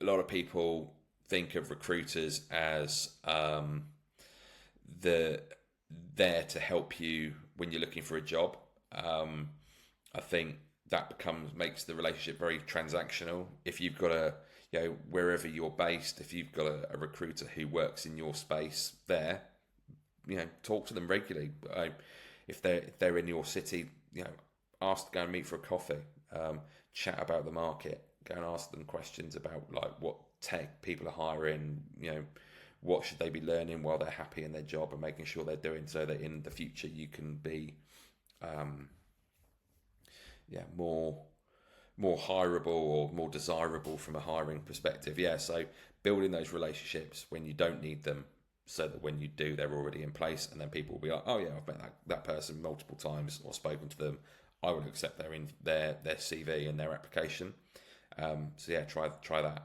a lot of people think of recruiters as the there to help you when you're looking for a job. I think that makes the relationship very transactional. If you've got wherever you're based, if you've got a recruiter who works in your space there, talk to them regularly. If they're in your city, ask to go and meet for a coffee, chat about the market, go and ask them questions about like what tech people are hiring, what should they be learning while they're happy in their job, and making sure they're doing so that in the future you can be more hireable or more desirable from a hiring perspective. So building those relationships when you don't need them, so that when you do, they're already in place, and then people will be like, oh yeah, I've met that person multiple times or spoken to them. I would accept their CV and their application. Try that.